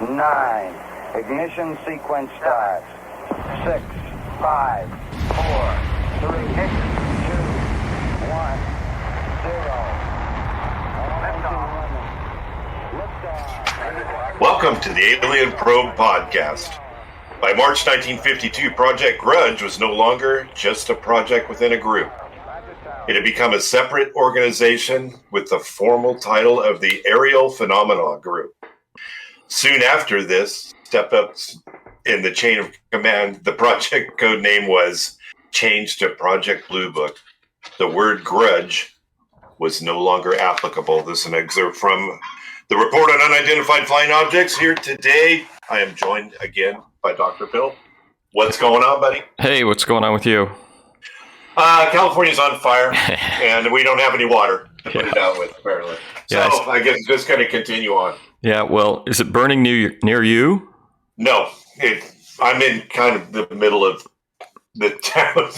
9. Ignition sequence starts. 6, 5, 4, 3, 2, 1, 0. Welcome to the Alien Probe Podcast. By March 1952, Project Grudge was no longer just a project within a group. It had become a separate organization with the formal title of the Aerial Phenomena Group. Soon after this, step up in the chain of command, the project code name was changed to Project Bluebook. The word grudge was no longer applicable. This is an excerpt from the Report on Unidentified Flying Objects. Here today, I am joined again by Dr. Bill. What's going on, buddy? Hey, what's going on with you? California's on fire, and we don't have any water to put it out with, apparently. So I guess it's just going to continue on. Yeah, well, is it burning near you? No, I'm in kind of the middle of the town.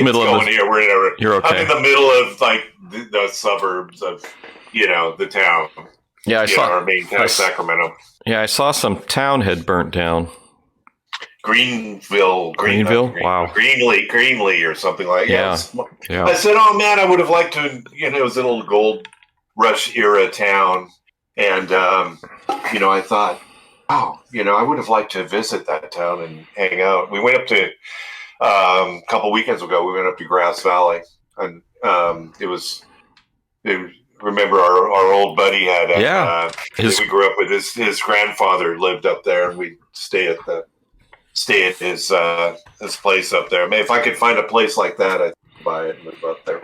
Middle of here. You're okay. I'm in the middle of like the suburbs of the town. Yeah, I saw our main town, Sacramento. Yeah, I saw some town had burnt down. Greenville. Wow. Greenlee or something like that. Yeah. I said, oh man, I would have liked to, it was an old gold rush era town. And, I thought, I would have liked to visit that town and hang out. We went up to, a couple weekends ago, we went up to Grass Valley. And remember our old buddy had, we grew up with his grandfather lived up there, and we'd stay at his place up there. I mean, if I could find a place like that, I'd buy it and live up there.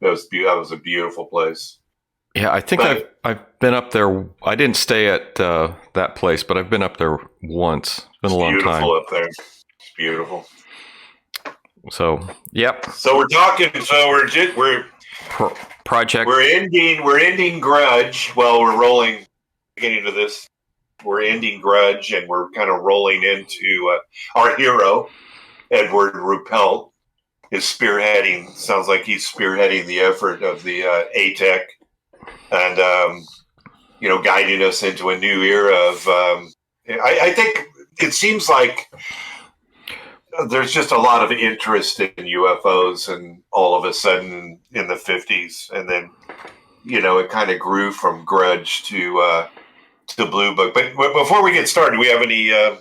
That was a beautiful place. Yeah, I think I've been up there. I didn't stay at that place, but I've been up there once. It's been a long time. Beautiful up there. It's beautiful. So, yep. So we're talking. So we're project. We're ending Grudge. Well, we're rolling. Beginning of this. We're ending Grudge, and we're kind of rolling into our hero, Edward Ruppelts, is spearheading. Sounds like he's spearheading the effort of the ATEC, and guiding us into a new era of. I think it seems like there's just a lot of interest in UFOs, and all of a sudden in the 50s, and then it kind of grew from Grudge to Bluebook. But before we get started, do we have any? I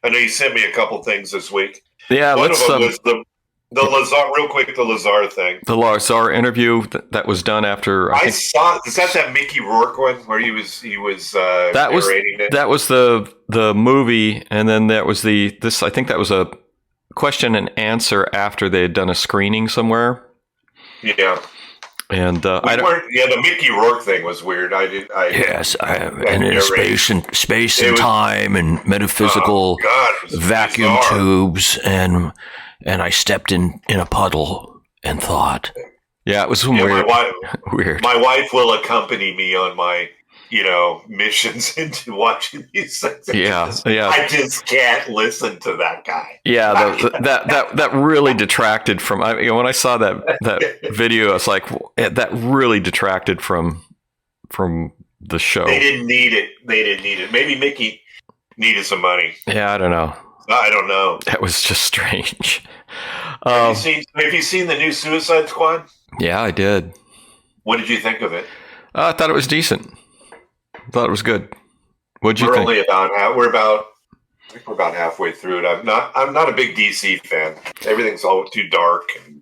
know you sent me a couple things this week. Yeah, one of them was the Lazar. Real quick, the Lazar thing. The Lazar interview that was done after. I saw. Is that Mickey Rourke one where he was narrating it? That was the movie, and then that was this. I think that was a question and answer after they had done a screening somewhere. Yeah. And the Mickey Rourke thing was weird. And in space and time and metaphysical vacuum tubes, and I stepped in a puddle and thought. Yeah, it was weird. Weird. My wife will accompany me on my missions into watching these things. Yeah. I just can't listen to that guy. Yeah, that really detracted from. When I saw that video, I was like, that really detracted from the show. They didn't need it. Maybe Mickey needed some money. Yeah, I don't know. That was just strange. Have you seen the new Suicide Squad? Yeah, I did. What did you think of it? I thought it was decent. Thought it was good. What'd you think? We're about halfway through it. I'm not a big DC fan. Everything's all too dark. And,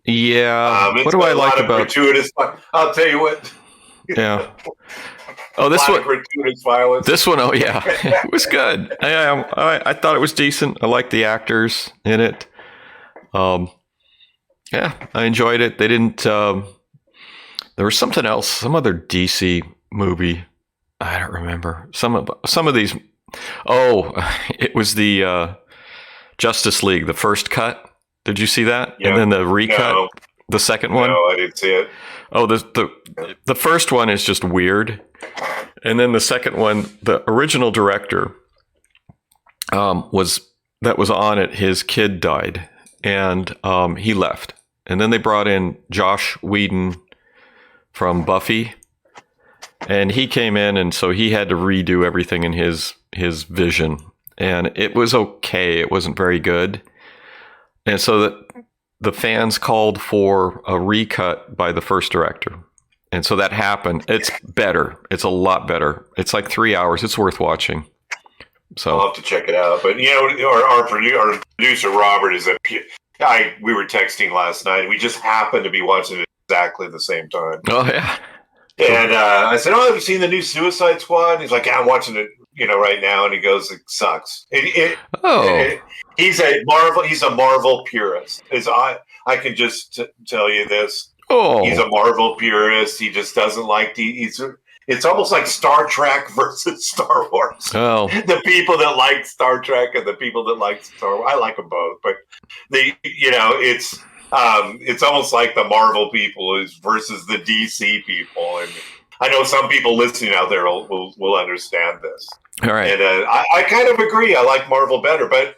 what do I like about gratuitous? I'll tell you what. Yeah. Oh, this one. Gratuitous violence. This one. Oh, yeah. It was good. I thought it was decent. I liked the actors in it. I enjoyed it. They didn't. There was something else. Some other DC movie. I don't remember some of these. Oh, it was the Justice League, the first cut. Did you see that? Yeah. And then the recut, the second one. No, I didn't see it. Oh, the first one is just weird, and then the second one, the original director was on it. His kid died, and he left, and then they brought in Josh Whedon from Buffy. And he came in, and so he had to redo everything in his his vision, and it was okay. It wasn't very good, and so the fans called for a recut by the first director, and so that happened. It's better. It's a lot better. It's like 3 hours. It's worth watching. So I'll have to check it out. But our producer Robert is we were texting last night. We just happened to be watching it exactly the same time. Oh yeah. And I said, "Oh, have you seen the new Suicide Squad?" And he's like, "Yeah, I'm watching it, right now." And he goes, "It sucks." He's a Marvel purist. I can just tell you this. Oh, He's a Marvel purist. He just doesn't like it's almost like Star Trek versus Star Wars. Oh. The people that like Star Trek and the people that like Star Wars. I like them both, but it's almost like the Marvel people versus the DC people. And I know some people listening out there will understand this. All right. And I kind of agree. I like Marvel better, but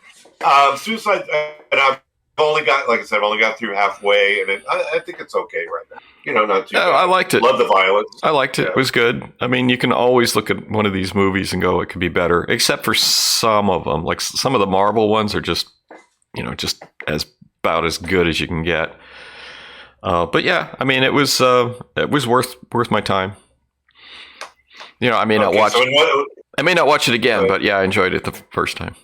Suicide, and I've only got through halfway, and I think it's okay right now. Not too bad. I liked it. Love the violence. I liked it. Yeah. It was good. I mean, you can always look at one of these movies and go, it could be better, except for some of them. Like some of the Marvel ones are just about as good as you can get. But yeah, I mean, it was worth my time. I may not watch it again, but yeah, I enjoyed it the first time.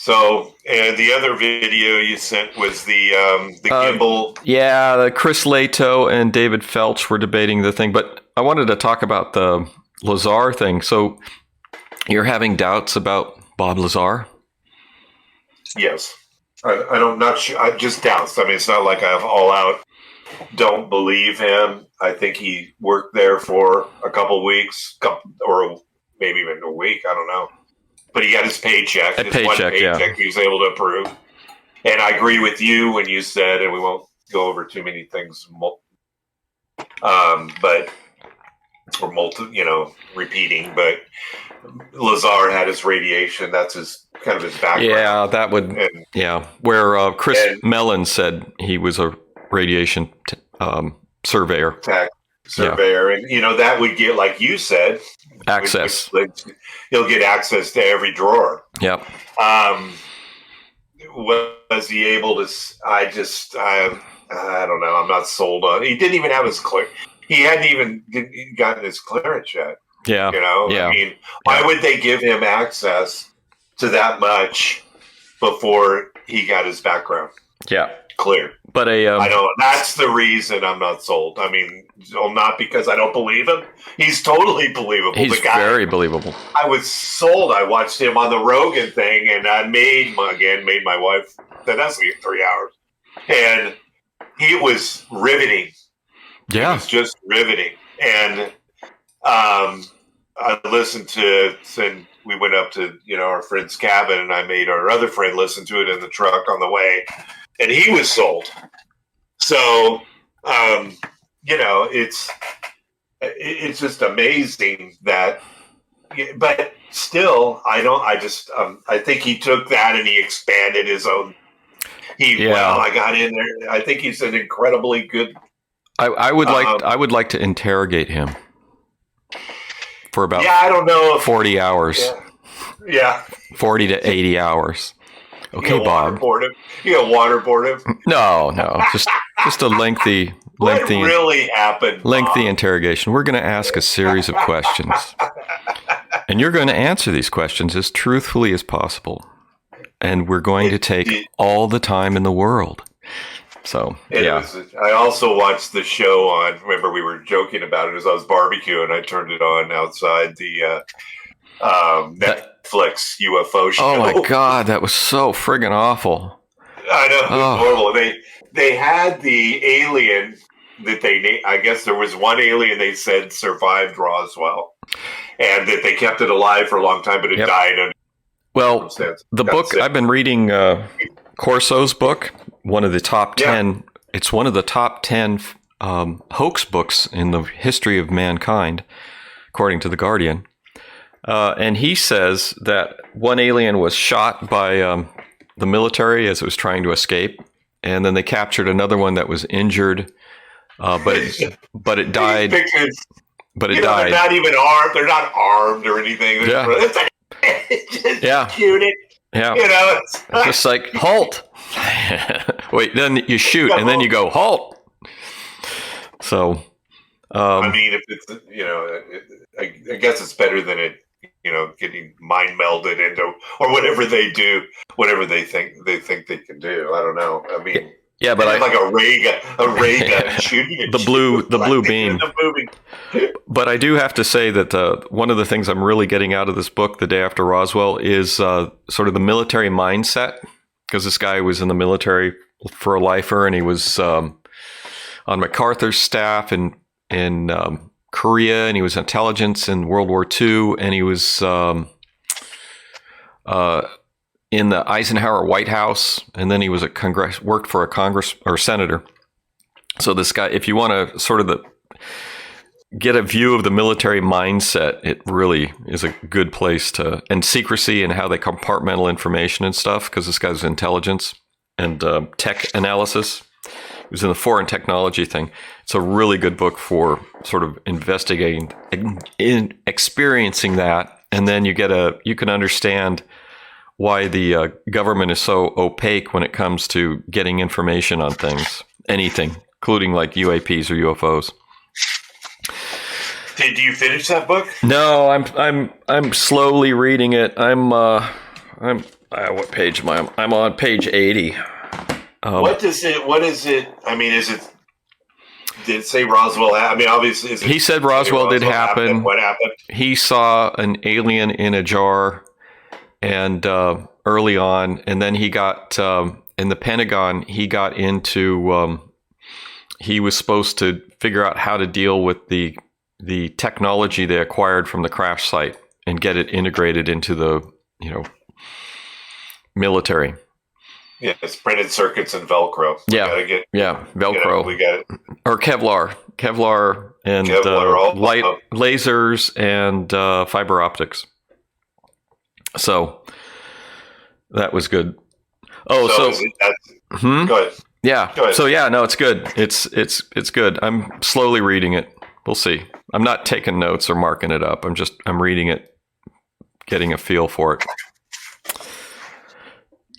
So, and the other video you sent was the gimbal. Yeah, the Chris Lato and David Felch were debating the thing, but I wanted to talk about the Lazar thing. So, you're having doubts about Bob Lazar? Yes. I'm not sure. I just doubts. I mean, it's not like I've all out don't believe him. I think he worked there for a couple weeks, or maybe even a week. I don't know. But he got his paycheck. One paycheck he was able to approve. And I agree with you when you said, and we won't go over too many things, repeating. But Lazar had his radiation. That's his background. Yeah, that would. Where Chris Mellon said he was a radiation surveyor. Surveyor, yeah. And that would get, like you said, access. He'll get access to every drawer. Yep. Was he able to? I don't know. I'm not sold on. He didn't even have his clearance. He hadn't even gotten his clearance yet. Yeah. Yeah. I mean, why would they give him access to that much before he got his background? Yeah. Clear. But I know that's the reason I'm not sold. I mean, not because I don't believe him. He's totally believable. He's very believable. I was sold. I watched him on the Rogan thing, and I made my wife said that's 3 hours, and he was riveting. Yeah, it was just riveting. And I listened to, and we went up to our friend's cabin, and I made our other friend listen to it in the truck on the way. And he was sold. So, it's just amazing that, but still, I think he took that and he expanded his own. I got in there. I think he's an incredibly good. I would like to interrogate him for about I don't know 40 hours. Yeah. 40 to 80 hours. Okay, Bob. You got waterboard him? No, just a lengthy. What really happened? Lengthy interrogation. We're going to ask a series of questions, and you're going to answer these questions as truthfully as possible. And we're going to take all the time in the world. So, I also watched the show on. Remember, we were joking about it as I was barbecuing. I turned it on outside the Netflix UFO show. Oh my God, that was so friggin' awful. I know, it was horrible. They had the alien that I guess there was one alien they said survived Roswell, and that they kept it alive for a long time, but it died. Well, the book I've been reading, Corso's book, one of the top 10. It's one of the top 10 hoax books in the history of mankind, according to The Guardian. And he says that one alien was shot by the military as it was trying to escape, and then they captured another one that was injured, but it died. but it You know, died. they're not even armed. They're not armed or anything. Yeah. It's like, just Yeah. shoot it. Yeah. You know, it's It's just like, halt. Wait, then you shoot, and then you go, halt. So, I mean, if it's, you know, I guess it's better than it, you know, getting mind melded into, or whatever they do, whatever they think they can do. I don't know. I mean, yeah, but like a ray gun shooting the blue beam. The movie. But I do have to say that one of the things I'm really getting out of this book, The Day After Roswell, is sort of the military mindset, because this guy was in the military for a lifer, and he was on MacArthur's staff in Korea, and he was intelligence in World War II, and he was in the Eisenhower White House, and then he was worked for a Congress or senator. So this guy, if you want to sort of get a view of the military mindset, it really is a good place to, and secrecy and how they compartmental information and stuff, because this guy's intelligence and tech analysis. He was in the foreign technology thing. It's a really good book for sort of investigating, experiencing that, and then you can understand why the government is so opaque when it comes to getting information on things, anything, including like UAPs or UFOs. Did you finish that book? No, I'm slowly reading it. what page am I? I'm on page 80. What is it? I mean, did it say Roswell? I mean, obviously, he said Roswell did happen. What happened? He saw an alien in a jar, and early on, and then he got in the Pentagon. He got into. He was supposed to figure out how to deal with the technology they acquired from the crash site and get it integrated into the military. Yeah, it's printed circuits and Velcro. Velcro. We got it. Or Kevlar and light lasers and fiber optics. So that was good. Oh, Go ahead. Yeah. Go ahead. So yeah, no, it's good. It's good. I'm slowly reading it. We'll see. I'm not taking notes or marking it up. I'm reading it, getting a feel for it.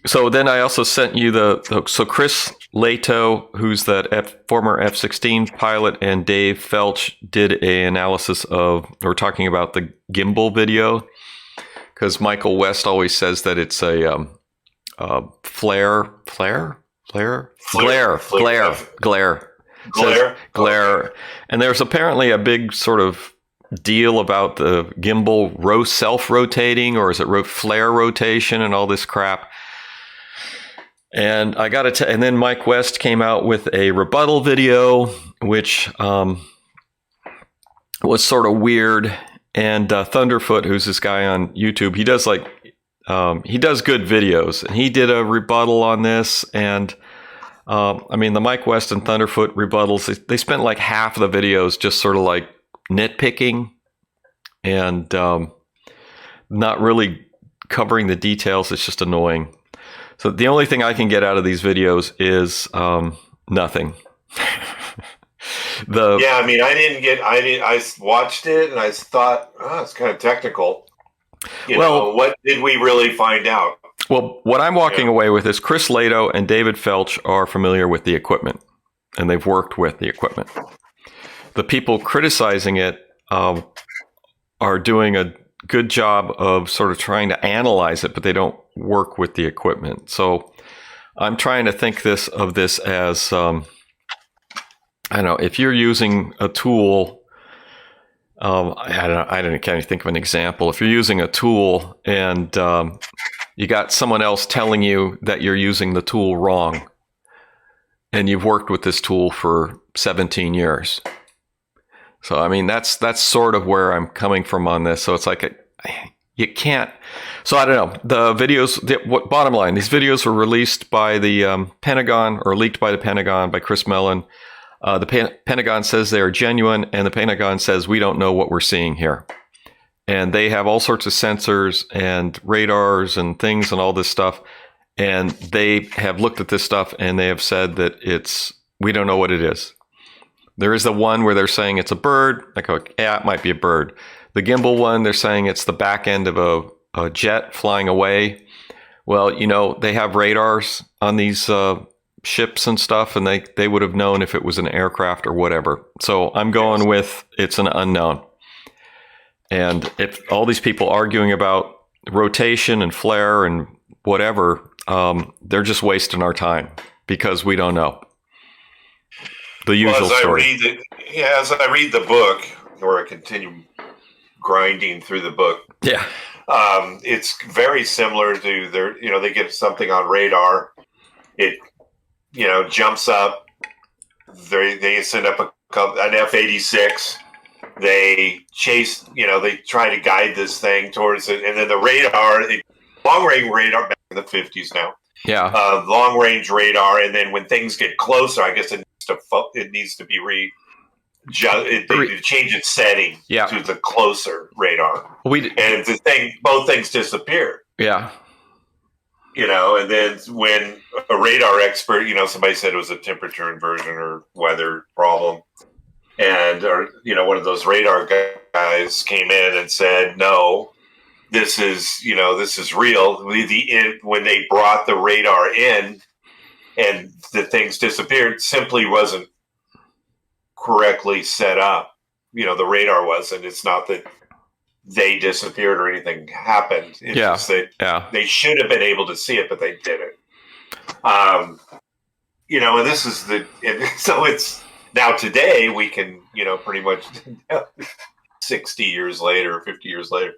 So then I also sent you so Chris Lato, who's that former F-16 pilot, and Dave Felch did an analysis or talking about the gimbal video, because Michael West always says that it's a glare. And there's apparently a big sort of deal about the gimbal self-rotating, or is it flare rotation and all this crap. And and then Mike West came out with a rebuttal video, which was sort of weird. And Thunderfoot, who's this guy on YouTube, he does he does good videos, and he did a rebuttal on this. And I mean, the Mike West and Thunderfoot rebuttals, they spent like half of the videos just sort of like nitpicking and not really covering the details. It's just annoying. So the only thing I can get out of these videos is nothing. I mean, I watched it and I thought, it's kind of technical. What did we really find out? Well, what I'm walking away with is Chris Lato and David Felch are familiar with the equipment, and they've worked with the equipment. The people criticizing it are doing a good job of sort of trying to analyze it, but they don't work with the equipment. So I'm trying to think of this as, I don't know, if you're using a tool, I can't even think of an example. If you're using a tool and you got someone else telling you that you're using the tool wrong, and you've worked with this tool for 17 years. So, I mean, that's sort of where I'm coming from on this. So it's like you can't. So I don't know. The videos, bottom line, these videos were released by the Pentagon, or leaked by the Pentagon by Chris Mellon. The Pentagon says they are genuine, and the Pentagon says we don't know what we're seeing here. And they have all sorts of sensors and radars and things and all this stuff. And they have looked at this stuff and they have said that we don't know what it is. There is the one where they're saying it's a bird. I go, yeah, it might be a bird. The gimbal one, they're saying it's the back end of a jet flying away. Well, they have radars on these ships and stuff, and they would have known if it was an aircraft or whatever. So I'm going with it's an unknown. And if all these people arguing about rotation and flare and whatever, they're just wasting our time because we don't know. The usual story. As I read the book, or I continue grinding through the book, it's very similar to they get something on radar. It, jumps up. They send up an F-86. They chase, they try to guide this thing towards it. And then the radar, long-range radar, back in the 50s now. Yeah. Long-range radar. And then when things get closer, I guess it needs to be they change its setting to the closer radar. And both things disappear. Yeah. And then when a radar expert, somebody said it was a temperature inversion or weather problem. And, one of those radar guys came in and said, no, this is real. When they brought the radar in and the things disappeared, simply wasn't correctly set up. The radar wasn't. It's not that they disappeared or anything happened. It's just that they should have been able to see it, but they didn't. And this is so it's now today we can, pretty much 60 years later, 50 years later,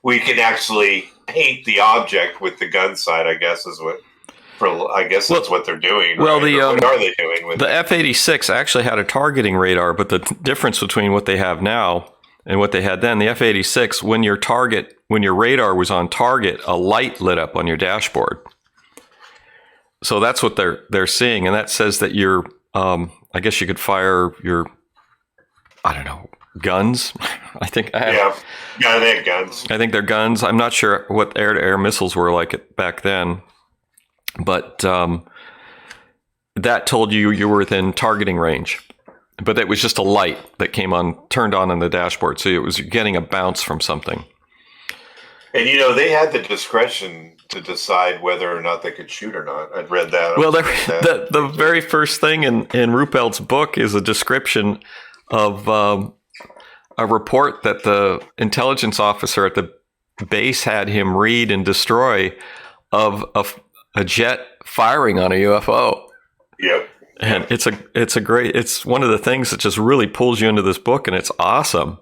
we can actually paint the object with the gun sight, I guess that's what they're doing. Well, right? What are they doing with the F-86 actually had a targeting radar, but the difference between what they have now and what they had then, the F-86, when your radar was on target, a light lit up on your dashboard. So that's what they're seeing, and that says that you're, I guess you could fire your, I don't know, guns. I think. They had guns. I think they're guns. I'm not sure what air-to-air missiles were like back then, but that told you were within targeting range. But it was just a light that turned on in the dashboard, so it was getting a bounce from something. And they had the discretion to decide whether or not they could shoot or not. I'd read that. Well, the very first thing in Ruppelts' book is a description of a report that the intelligence officer at the base had him read and destroy of a jet firing on a UFO. Yep. And it's one of the things that just really pulls you into this book, and it's awesome.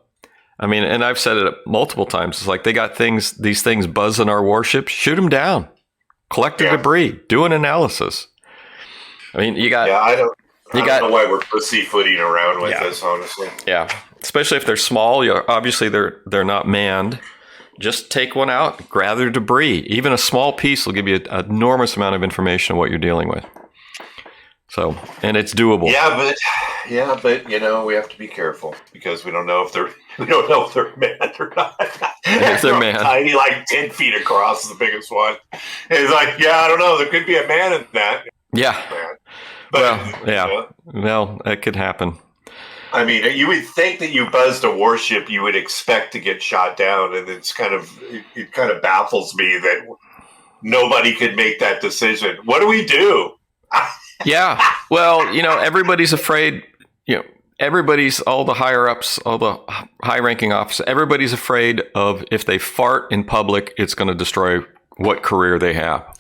I mean, and I've said it multiple times. It's like they got these things buzzing our warships. Shoot them down, collect the debris, do an analysis. I mean, you got. Yeah, I don't know why we're pussyfooting around with this, honestly. Yeah, especially if they're small. Obviously, they're not manned. Just take one out, gather debris. Even a small piece will give you an enormous amount of information on what you're dealing with. So, and it's doable. Yeah, but we have to be careful because we don't know if they're manned or not. If they're manned, tiny, like 10 feet across is the biggest one. And it's like, I don't know. There could be a man in that. Yeah. But, well, that could happen. I mean, you would think that you buzzed a warship, you would expect to get shot down, and it kind of baffles me that nobody could make that decision. What do we do? Yeah. Well, everybody's afraid, all the higher ups, all the high ranking officers, everybody's afraid of if they fart in public, it's going to destroy what career they have.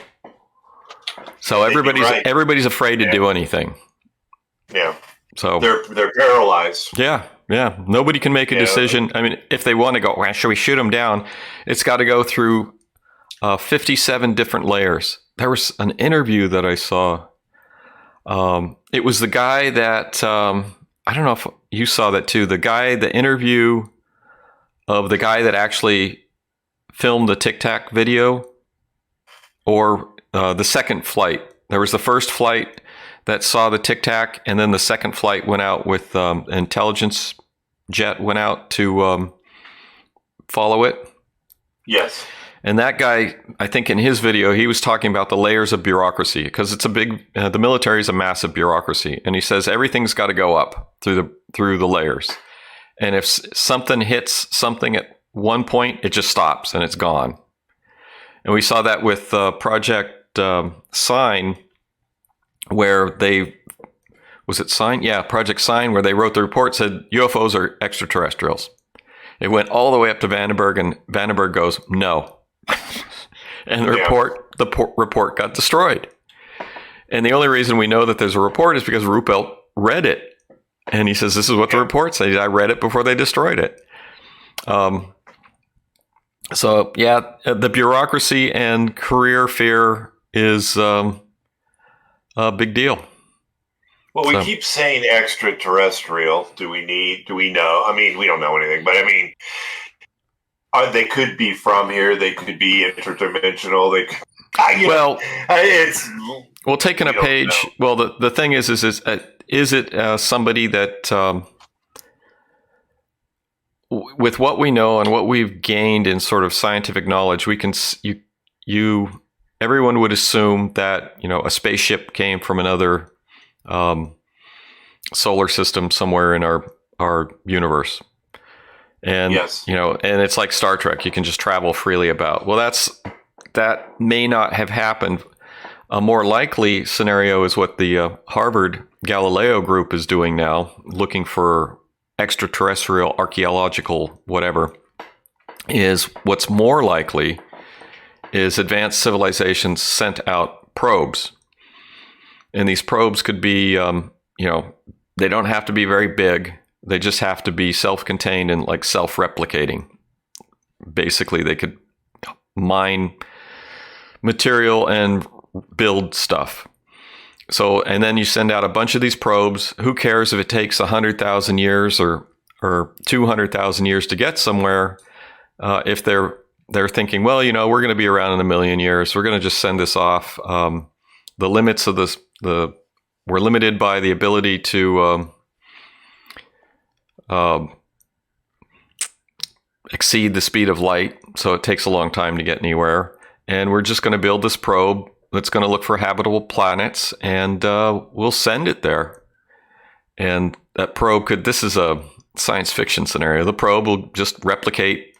So everybody's afraid to do anything. Yeah. So they're paralyzed. Yeah. Nobody can make a decision. I mean, if they want to go, well, should we shoot them down? It's got to go through 57 different layers. There was an interview that I saw. It was the guy that, I don't know if you saw that too. The interview of the guy that actually filmed the Tic Tac video, or the second flight. There was the first flight that saw the Tic Tac, and then the second flight went out with intelligence jet went out to follow it. Yes. And that guy, I think in his video, he was talking about the layers of bureaucracy, because it's the military is a massive bureaucracy. And he says everything's got to go up through through the layers. And if something hits something at one point, it just stops and it's gone. And we saw that with Project Sign, where was it Sign? Yeah, Project Sign, where they wrote the report, said UFOs are extraterrestrials. It went all the way up to Vandenberg, and Vandenberg goes, no. And the report got destroyed. And the only reason we know that there's a report is because Ruppelt read it. And he says, this is what the report says. I read it before they destroyed it. So, yeah, the bureaucracy and career fear is a big deal. Well, we keep saying extraterrestrial. Do we know? I mean, we don't know anything, but I mean, they could be from here. They could be interdimensional. Taking a page. Know. Well, the thing is it somebody that, with what we know and what we've gained in sort of scientific knowledge, we can everyone would assume that a spaceship came from another solar system somewhere in our universe. And, yes. And it's like Star Trek. You can just travel freely about. Well, that may not have happened. A more likely scenario is what the Harvard Galileo group is doing now, looking for extraterrestrial archaeological whatever. Is what's more likely is advanced civilizations sent out probes. And these probes could be, they don't have to be very big. They just have to be self-contained and like self-replicating. Basically, they could mine material and build stuff. So, and then you send out a bunch of these probes. Who cares if it takes 100,000 years or 200,000 years to get somewhere? If they're thinking, well, we're going to be around in a million years. We're going to just send this off. The limits of this, we're limited by the ability to exceed the speed of light, so it takes a long time to get anywhere. And we're just going to build this probe that's going to look for habitable planets, and we'll send it there. And that probe this is a science fiction scenario. The probe will just replicate,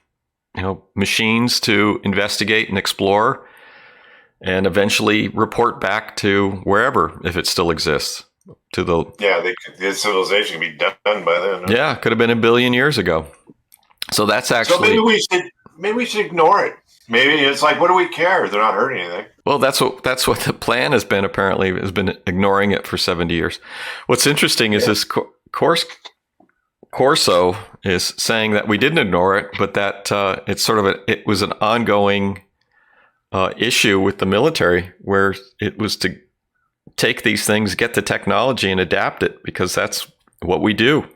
machines to investigate and explore, and eventually report back to wherever, if it still exists. The civilization can be done by then. Huh? Yeah, could have been a billion years ago. So that's actually. So maybe we should ignore it. Maybe it's like, what do we care? They're not hurting anything. Well, that's what the plan has been. Apparently, has been ignoring it for 70 years. What's interesting is this Corso is saying that we didn't ignore it, but that it was an ongoing issue with the military, where it was to take these things, get the technology, and adapt it, because that's what we do.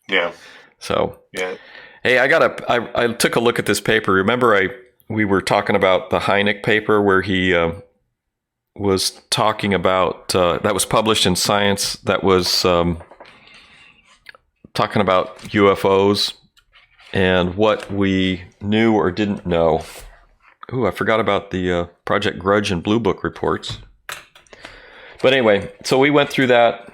Yeah. So. Yeah. Hey, I took a look at this paper. Remember, we were talking about the Hynek paper where he was talking about that was published in Science, that was talking about UFOs and what we knew or didn't know. Ooh, I forgot about the Project Grudge and Bluebook reports. But anyway, so we went through that.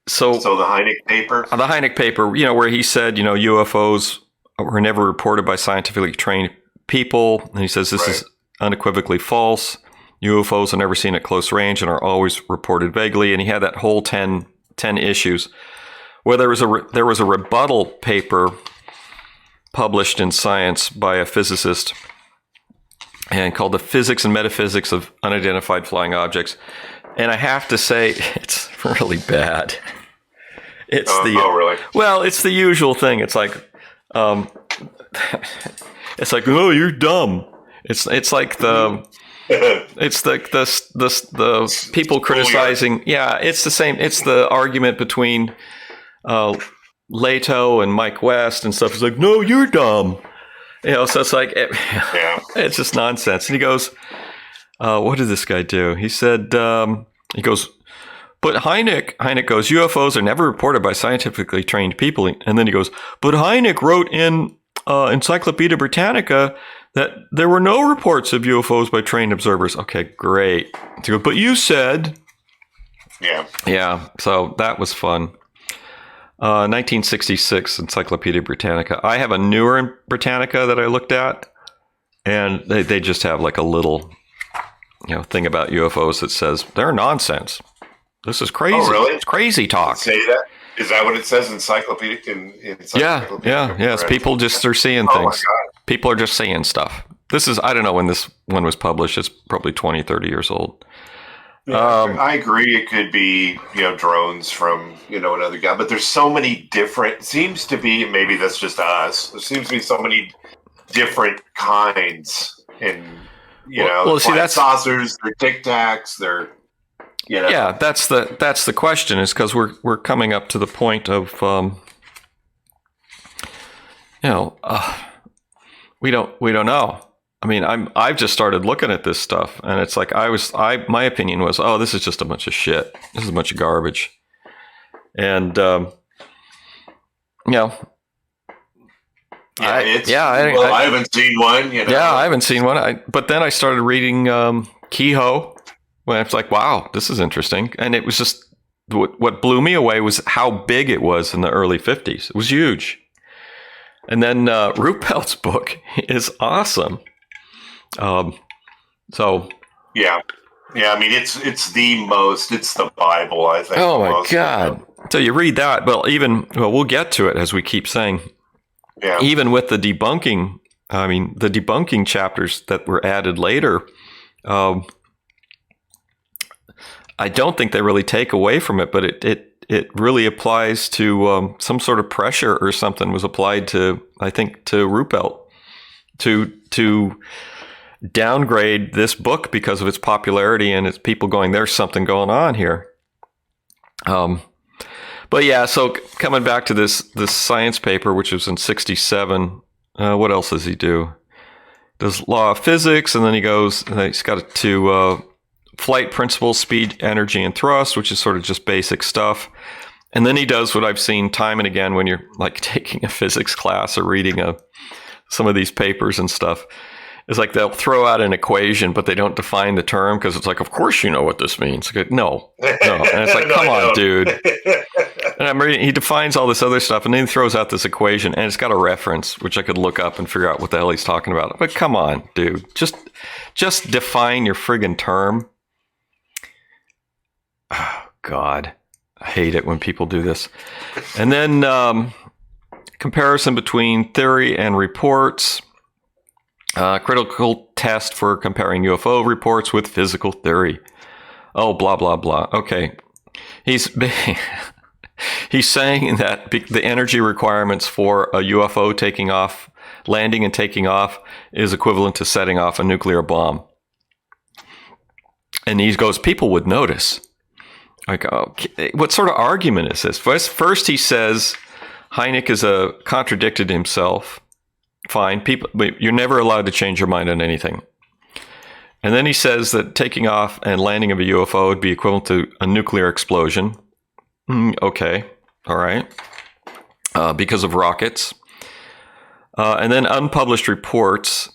So the Hynek paper? The Hynek paper, where he said, UFOs were never reported by scientifically trained people. And he says this is unequivocally false. UFOs are never seen at close range and are always reported vaguely. And he had that whole 10 issues. Well, there was a rebuttal paper published in Science by a physicist and called The Physics and Metaphysics of Unidentified Flying Objects. And I have to say, it's really bad. Really? Well, it's the usual thing. It's like, oh, you're dumb. It's like the people criticizing. Yeah, it's the same. It's the argument between Leto and Mike West and stuff. It's like, no, you're dumb. So it's like, it's just nonsense. And he goes, what did this guy do? He said, he goes, but Hynek goes, UFOs are never reported by scientifically trained people. And then he goes, but Hynek wrote in Encyclopedia Britannica that there were no reports of UFOs by trained observers. Okay, great. But you said, Yeah. Yeah, so that was fun. 1966 Encyclopedia Britannica. I have a newer Britannica that I looked at, and they just have like a little, thing about UFOs that says they're nonsense. This is crazy. Oh, really? It's crazy talk. Say that? Is that what it says encyclopedic? Yeah. Yes, people just are seeing Oh, things. my God. People are just seeing stuff. This is, I don't know when this one was published. It's probably 20, 30 years old. Yeah, I agree. It could be, drones from, another guy. But there's so many different, seems to be, maybe that's just us. There seems to be so many different kinds. And, that's saucers, they're Tic Tacs, they're, Yeah, that's the question, is because we're coming up to the point of, we don't know. I mean, I've just started looking at this stuff, and it's like my opinion was, oh, this is just a bunch of shit. This is a bunch of garbage, and I haven't seen one. Yeah, I haven't seen one. But then I started reading Kehoe, when I was like, wow, this is interesting, and it was just what blew me away was how big it was in the early 50s. It was huge, and then Ruppelts' book is awesome. So yeah. I mean, it's the Bible, I think. Oh my God! So you read that, we'll get to it as we keep saying. Yeah. Even with the debunking, the debunking chapters that were added later, I don't think they really take away from it, but it really applies to some sort of pressure or something was applied to, I think, to Ruppelt to downgrade this book because of its popularity and its people going, there's something going on here. But yeah, so coming back to this science paper, which was in 1967, what else does he do? Does law of physics, and then he's got to flight principles, speed, energy, and thrust, which is sort of just basic stuff. And then he does what I've seen time and again when you're like taking a physics class or reading some of these papers and stuff. It's like they'll throw out an equation, but they don't define the term because it's like, of course you know what this means. Like, no. And it's like, come on, dude. And I'm reading, he defines all this other stuff, and then he throws out this equation, and it's got a reference, which I could look up and figure out what the hell he's talking about. But come on, dude. Just define your friggin' term. Oh, God. I hate it when people do this. And then comparison between theory and reports. Critical test for comparing UFO reports with physical theory. Oh, blah, blah, blah. Okay. He's saying that the energy requirements for a UFO landing and taking off is equivalent to setting off a nuclear bomb. And he goes, people would notice. Like, okay, what sort of argument is this? First he says Hynek is contradicted himself. Fine, you're never allowed to change your mind on anything. And then he says that taking off and landing of a UFO would be equivalent to a nuclear explosion. Okay, all right, because of rockets. And then unpublished reports.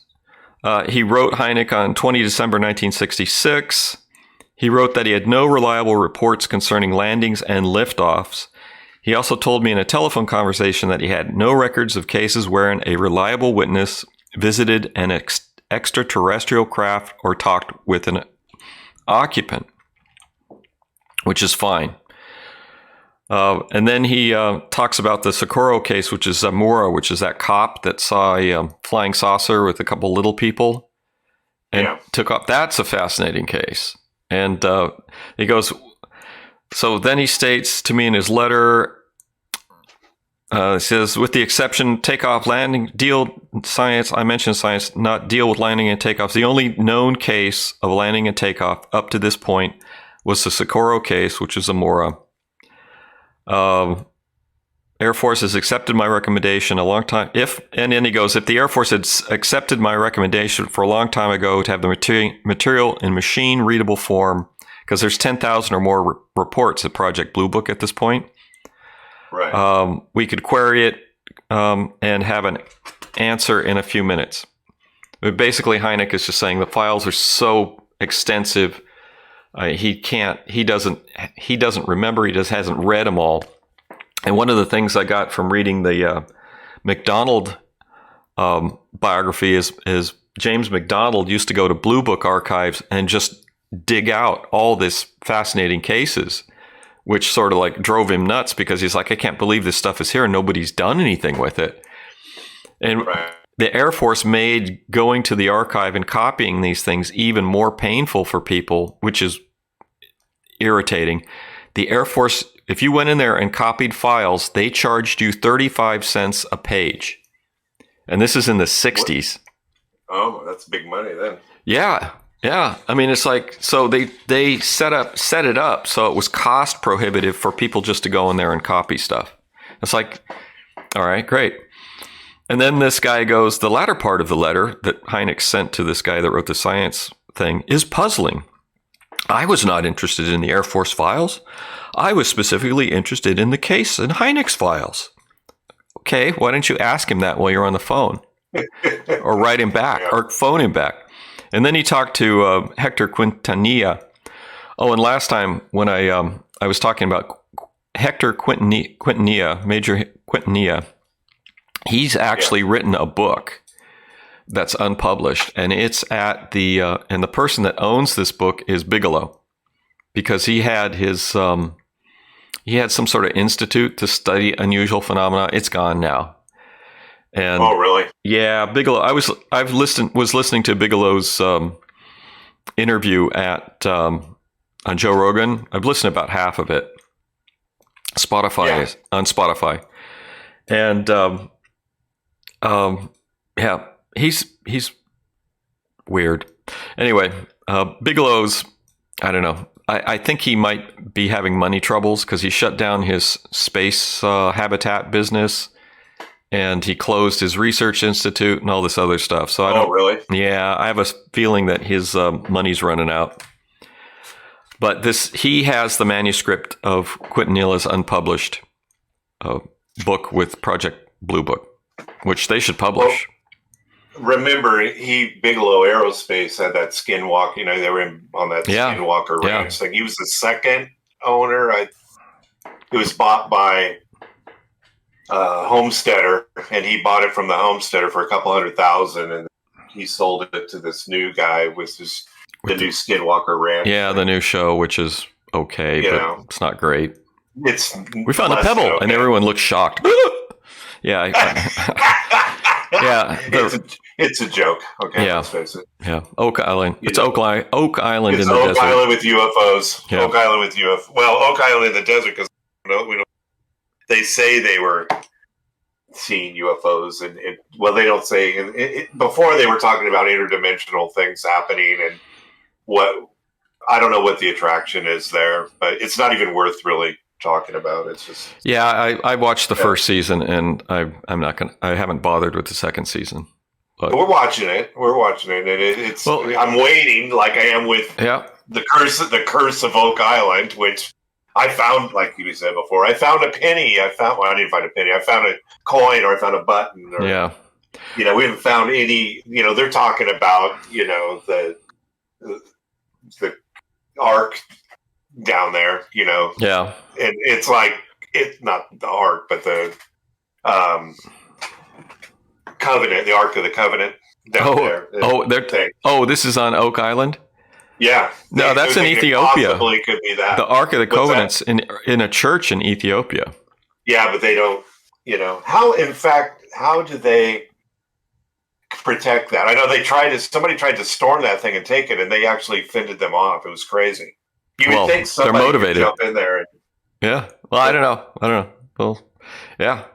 He wrote Hynek on 20 December 1966. He wrote that he had no reliable reports concerning landings and liftoffs. He also told me in a telephone conversation that he had no records of cases wherein a reliable witness visited an extraterrestrial craft or talked with an occupant, which is fine. And then he talks about the Socorro case, which is Zamora, which is that cop that saw a flying saucer with a couple little people and took off. That's a fascinating case. And he goes, so then he states to me in his letter, he says, with the exception, takeoff, landing, deal science, I mentioned science, not deal with landing and takeoffs. The only known case of landing and takeoff up to this point was the Socorro case, which is Zamora. Air Force has accepted my recommendation a long time. And then he goes, if the Air Force had accepted my recommendation for a long time ago to have the material in machine readable form, because there's 10,000 or more reports at Project Bluebook at this point. Right. We could query it and have an answer in a few minutes. But basically, Hynek is just saying the files are so extensive He can't. He doesn't remember. He just hasn't read them all. And one of the things I got from reading the McDonald biography is James McDonald used to go to Bluebook archives and just dig out all this fascinating cases, which sort of like drove him nuts because he's like, I can't believe this stuff is here and nobody's done anything with it. And the Air Force made going to the archive and copying these things even more painful for people, which is irritating. The Air Force, if you went in there and copied files, they charged you 35 cents a page. And this is in the 60s. Oh, that's big money then. Yeah. Yeah. I mean, it's like, so they set it up so it was cost prohibitive for people just to go in there and copy stuff. It's like, all right, great. And then this guy goes, the latter part of the letter that Hynek sent to this guy that wrote the science thing is puzzling. I was not interested in the Air Force files. I was specifically interested in the case in Hynek's files. Okay, why don't you ask him that while you're on the phone? Or write him back, or phone him back. And then he talked to Hector Quintanilla. Oh, and last time when I was talking about Hector Quintanilla, Major Quintanilla, he's actually written a book that's unpublished, and it's at the and the person that owns this book is Bigelow, because he had his he had some sort of institute to study unusual phenomena. It's gone now. And oh, really? Yeah, Bigelow. was listening to Bigelow's interview at on Joe Rogan. I've listened to about half of it. On Spotify, and yeah, he's weird. Anyway, Bigelow's, I don't know. I think he might be having money troubles because he shut down his space habitat business, and he closed his research institute and all this other stuff. So I don't. Oh, really? Yeah, I have a feeling that his money's running out. But he has the manuscript of Quintanilla's unpublished book with Project Blue Book, which they should publish. Well, remember, Bigelow Aerospace had that Skinwalker. They were on that Skinwalker ranch thing. He was the second owner. It was bought by Homesteader, and he bought it from the Homesteader for $200,000, and he sold it to this new guy with the new Skinwalker ranch. Yeah, the new show, which is okay, but it's not great. We found a pebble, and everyone looks shocked. Yeah. Yeah. It's a joke. Okay, yeah. Let's face it. Yeah. Oak Island. It's Oak Island it's in the Oak desert. Island with UFOs. Yeah. Oak Island with UFOs. Well, Oak Island in the desert because we don't. They say they were seeing UFOs, and they don't say. Before they were talking about interdimensional things happening, and I don't know what the attraction is there, but it's not even worth really talking about. It's just I watched the first season, and I haven't bothered with the second season. But we're watching it, and it's. Well, I'm waiting, like I am with the curse of Oak Island, which I found, like you said before. I found a penny. I didn't find a penny. I found a coin, or I found a button. Or, we haven't found any. They're talking about the ark down there, and it's like, it's not the ark, but the covenant, the Ark of the Covenant down there. This is on Oak Island. Yeah, no, that's in Ethiopia. Possibly could be that. The Ark of the Covenant's in a church in Ethiopia. Yeah, but they don't. How do they protect that? I know somebody tried to storm that thing and take it, and they actually fended them off. It was crazy. You would think somebody they're motivated. Could jump in there. Yeah. Well, I don't know. Well, yeah,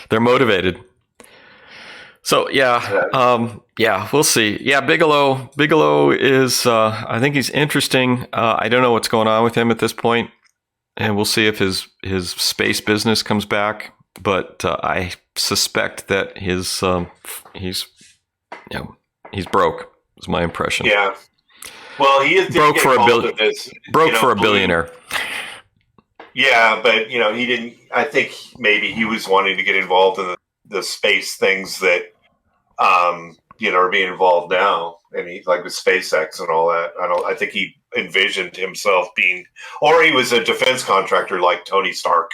they're motivated. So we'll see. Yeah, Bigelow is. I think he's interesting. I don't know what's going on with him at this point, and we'll see if his space business comes back. But I suspect that he's broke. Is my impression. Yeah. Well, he is broke for a billionaire. Yeah, but he didn't. I think maybe he was wanting to get involved in the space things that are being involved now. and he like with SpaceX and all that. I think he envisioned himself being, or he was a defense contractor like Tony Stark.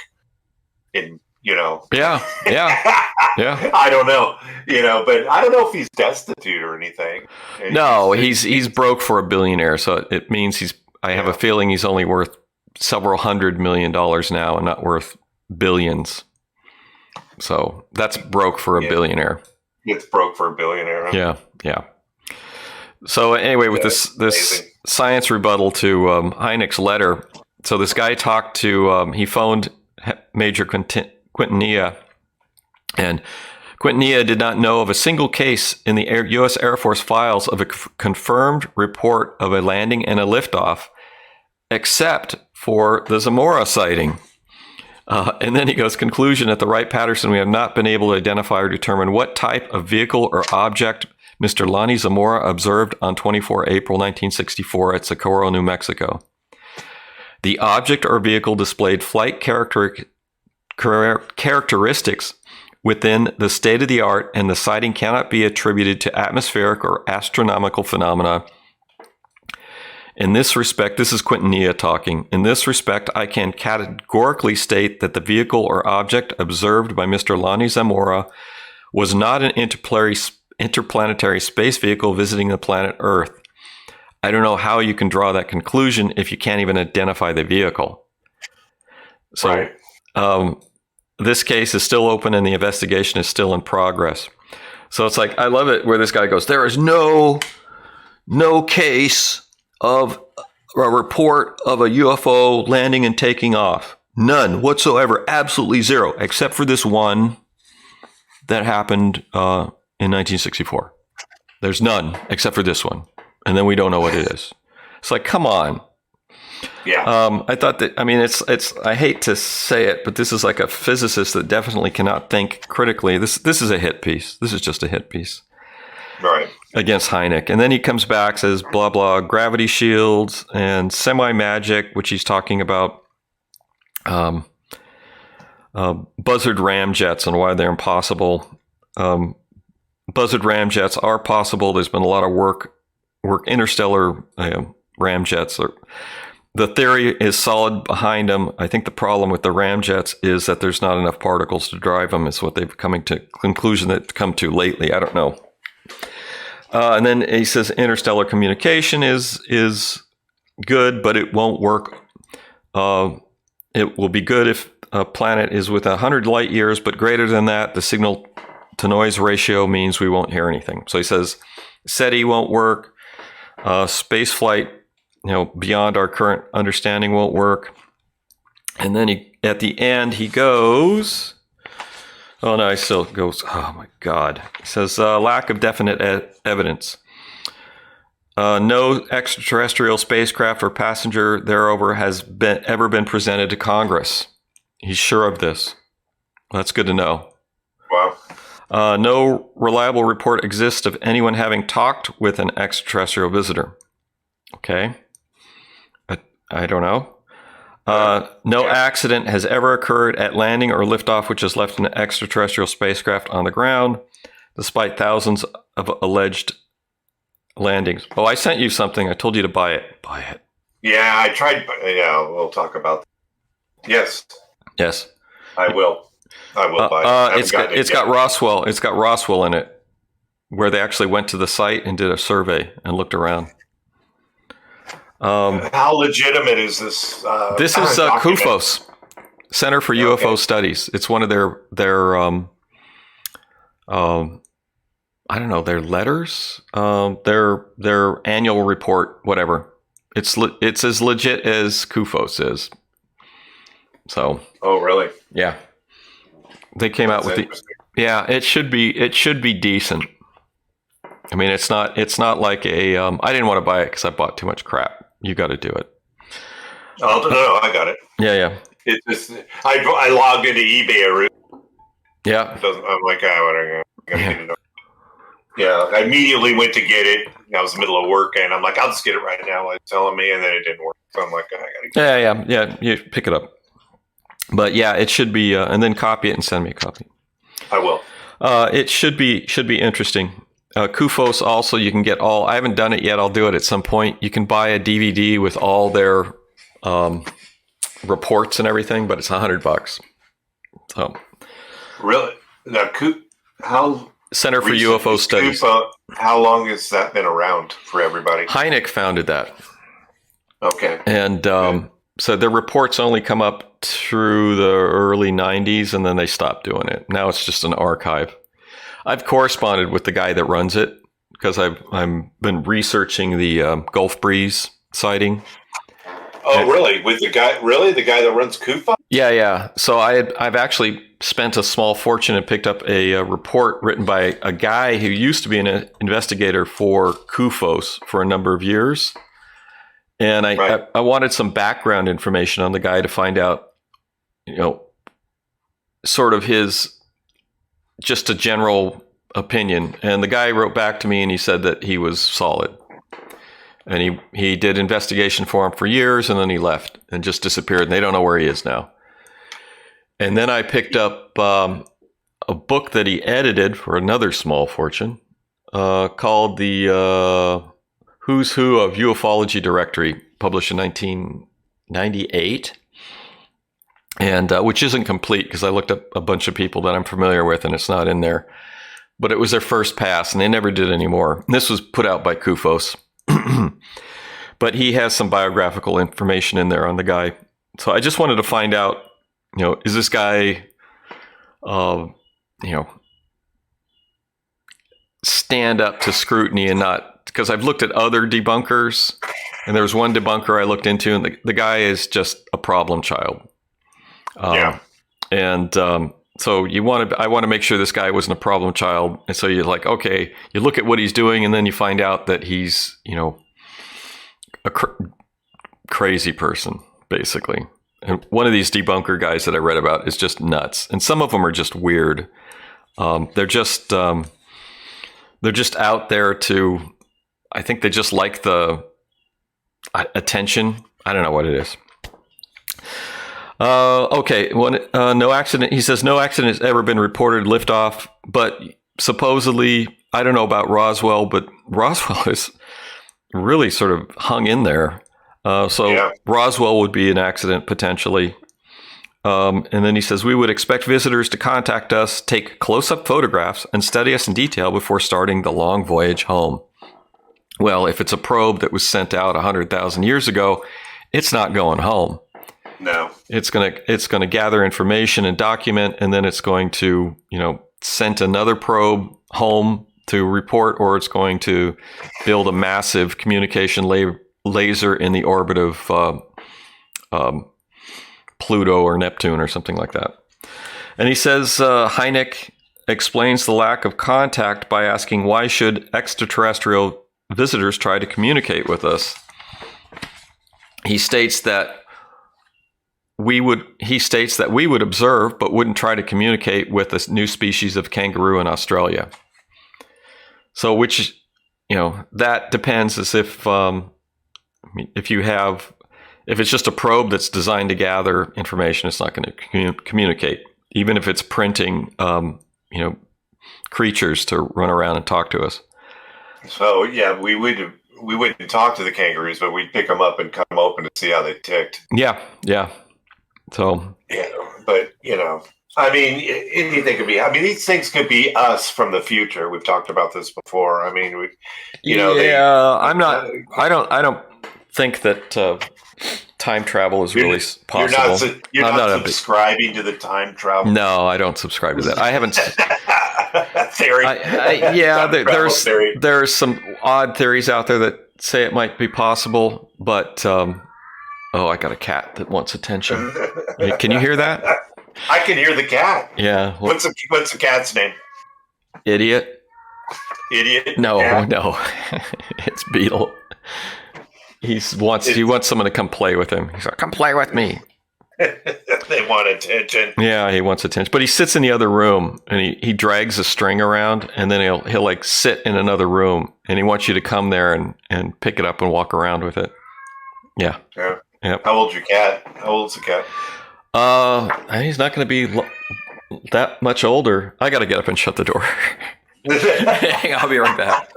In Yeah. I don't know, but I don't know if he's destitute or anything. No, he's broke for a billionaire, so it means I have a feeling he's only worth several $100 million now and not worth billions. So that's broke for a billionaire. It's broke for a billionaire. Huh? Yeah. So anyway, with this science rebuttal to Hynek's letter, so this guy talked to, he phoned Major Quintanilla, and Quintanilla did not know of a single case in the U.S. Air Force files of a confirmed report of a landing and a liftoff, except for the Zamora sighting. And then he goes, conclusion, at the Wright-Patterson, we have not been able to identify or determine what type of vehicle or object Mr. Lonnie Zamora observed on 24 April 1964 at Socorro, New Mexico. The object or vehicle displayed flight characteristics within the state-of-the-art, and the sighting cannot be attributed to atmospheric or astronomical phenomena. In this respect, this is Quintanilla talking. In this respect, I can categorically state that the vehicle or object observed by Mr. Lonnie Zamora was not an interplanetary space vehicle visiting the planet Earth. I don't know how you can draw that conclusion if you can't even identify the vehicle. So, right. This case is still open and the investigation is still in progress. So it's like, I love it where this guy goes, there is no case of a report of a UFO landing and taking off. None whatsoever. Absolutely zero, except for this one that happened in 1964. There's none except for this one. And then we don't know what it is. It's like, come on. Yeah. I thought that, it's, I hate to say it, but this is like a physicist that definitely cannot think critically. This is a hit piece. This is just a hit piece. Right. Against Hynek. And then he comes back, says, blah, blah, gravity shields and semi-magic, which he's talking about buzzard ramjets and why they're impossible. Buzzard ramjets are possible. There's been a lot of work interstellar ramjets. The theory is solid behind them. I think the problem with the ramjets is that there's not enough particles to drive them. Is what they've coming to conclusion that come to lately. I don't know. And then he says interstellar communication is good, but it won't work. It will be good if a planet is within 100 light years, but greater than that, the signal to noise ratio means we won't hear anything. So he says SETI won't work. Space flight, beyond our current understanding won't work. And then at the end, he goes, oh no, he still goes, oh my God. He says, lack of definite evidence. No extraterrestrial spacecraft or passenger thereover has ever been presented to Congress. He's sure of this. That's good to know. Wow. No reliable report exists of anyone having talked with an extraterrestrial visitor. Okay. I don't know. No accident has ever occurred at landing or liftoff which has left an extraterrestrial spacecraft on the ground, despite thousands of alleged landings. Oh, I sent you something. I told you to buy it. Buy it. Yeah, I tried. Yeah, we'll talk about that. Yes. I will buy it. It's got Roswell. It's got Roswell in it, where they actually went to the site and did a survey and looked around. How legitimate is this? This is CUFOS, Center for UFO Studies. It's one of their I don't know, their letters, their annual report, whatever. It's as legit as CUFOS is. So. Oh, really? Yeah. They came out with yeah. It should be decent. I mean, it's not like a. I didn't want to buy it because I bought too much crap. You got to do it. Oh no, I got it. Yeah. It's just I logged into eBay. Yeah. I'm like, I gotta get it up. Yeah, I immediately went to get it. I was in the middle of work, and I'm like, I'll just get it right now. It's telling me, and then it didn't work. So I'm like, I gotta get it. Yeah. You pick it up. But yeah, it should be, and then copy it and send me a copy. I will. It should be interesting. Kufos also, you can get all, I haven't done it yet, I'll do it at some point. You can buy a DVD with all their reports and everything, but it's $100. So, really? Now, how Center for recent UFO is Studies. Kufa, how long has that been around for everybody? Hynek founded that. Okay. And so their reports only come up through the early 90s, and then they stopped doing it. Now it's just an archive. I've corresponded with the guy that runs it because I've been researching the Gulf Breeze sighting. Oh, really? With the guy? Really, the guy that runs Kufa? Yeah. So I've actually spent a small fortune and picked up a report written by a guy who used to be an investigator for Kufos for a number of years. And I wanted some background information on the guy to find out, sort of his, just a general opinion. And the guy wrote back to me and he said that he was solid. And he did investigation for him for years, and then he left and just disappeared. And they don't know where he is now. And then I picked up a book that he edited for another small fortune called the Who's Who of Ufology Directory, published in 1998. And which isn't complete because I looked up a bunch of people that I'm familiar with, and it's not in there. But it was their first pass, and they never did any more. And this was put out by Kufos. But he has some biographical information in there on the guy. So I just wanted to find out, is this guy, stand up to scrutiny and not, because I've looked at other debunkers, and there was one debunker I looked into, and the guy is just a problem child. And so I want to make sure this guy wasn't a problem child. And so you're like, okay, you look at what he's doing, and then you find out that he's, a crazy person, basically. And one of these debunker guys that I read about is just nuts. And some of them are just weird. They're just out there to, I think they just like the attention. I don't know what it is. Okay. No accident. He says no accident has ever been reported liftoff, but supposedly, I don't know about Roswell, but Roswell is really sort of hung in there. Roswell would be an accident potentially. And then he says, we would expect visitors to contact us, take close-up photographs, and study us in detail before starting the long voyage home. Well, if it's a probe that was sent out 100,000 years ago, it's not going home. No. It's gonna gather information and document, and then it's going to, send another probe home to report, or it's going to build a massive communication laser in the orbit of Pluto or Neptune or something like that. And he says Hynek explains the lack of contact by asking, why should extraterrestrial visitors try to communicate with us? He states that we would observe but wouldn't try to communicate with a new species of kangaroo in Australia. So, which, that depends as if it's just a probe that's designed to gather information, it's not going to communicate, even if it's printing, creatures to run around and talk to us. So, yeah, we wouldn't talk to the kangaroos, but we'd pick them up and cut them open to see how they ticked. Yeah. So, but I mean, anything could be. I mean, these things could be us from the future. We've talked about this before. I mean, I don't think that time travel is really possible. You're not subscribing to the time travel. No, I don't subscribe to that. I haven't. Theory. There's some odd theories out there that say it might be possible, but I got a cat that wants attention. Can you hear that? I can hear the cat. Yeah. What's the cat's name? Idiot. Idiot? No. It's Beetle. He wants someone to come play with him. He's like, come play with me. They want attention. Yeah, he wants attention. But he sits in the other room and he drags a string around, and then he'll like sit in another room, and he wants you to come there and pick it up and walk around with it. Yeah. Yeah. Yep. How old's your cat? How old's the cat? He's not going to be that much older. I got to get up and shut the door. Hang on, I'll be right back.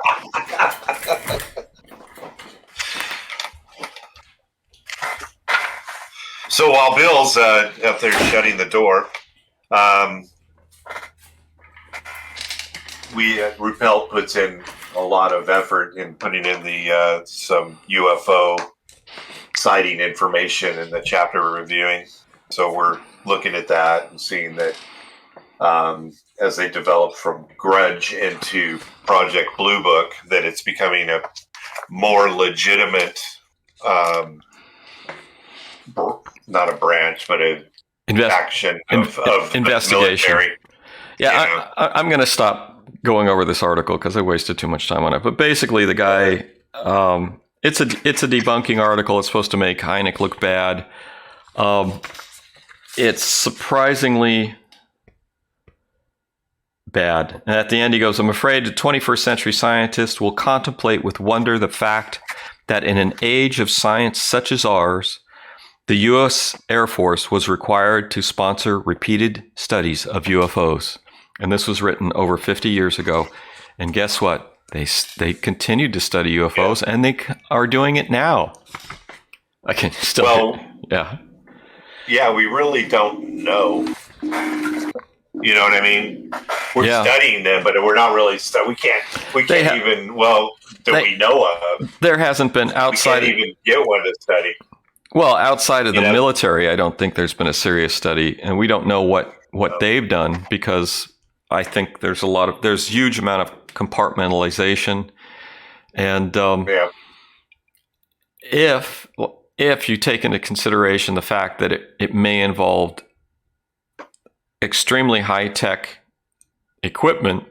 So while Bill's up there shutting the door, Ruppelt puts in a lot of effort in putting in the some UFO sighting information in the chapter we're reviewing. So we're looking at that and seeing that as they develop from Grudge into Project Bluebook, that it's becoming a more legitimate, not a branch, but an action of investigation. Military. Yeah, I'm going to stop going over this article because I wasted too much time on it. But basically, the guy, it's a debunking article. It's supposed to make Hynek look bad. It's surprisingly bad. And at the end, he goes, "I'm afraid the 21st century scientist will contemplate with wonder the fact that in an age of science such as ours, the U.S. Air Force was required to sponsor repeated studies of UFOs." And this was written over 50 years ago. And guess what? They continued to study UFOs, and they are doing it now. I can still. Well, yeah. Yeah, we really don't know. You know what I mean? We're studying them, but we're not really we can't even. Well, we know of? There hasn't been outside. We can't even get one to study. Well, outside of the military, I don't think there's been a serious study, and we don't know what they've done, because I think there's huge amount of compartmentalization, and if you take into consideration the fact that it may involve extremely high-tech equipment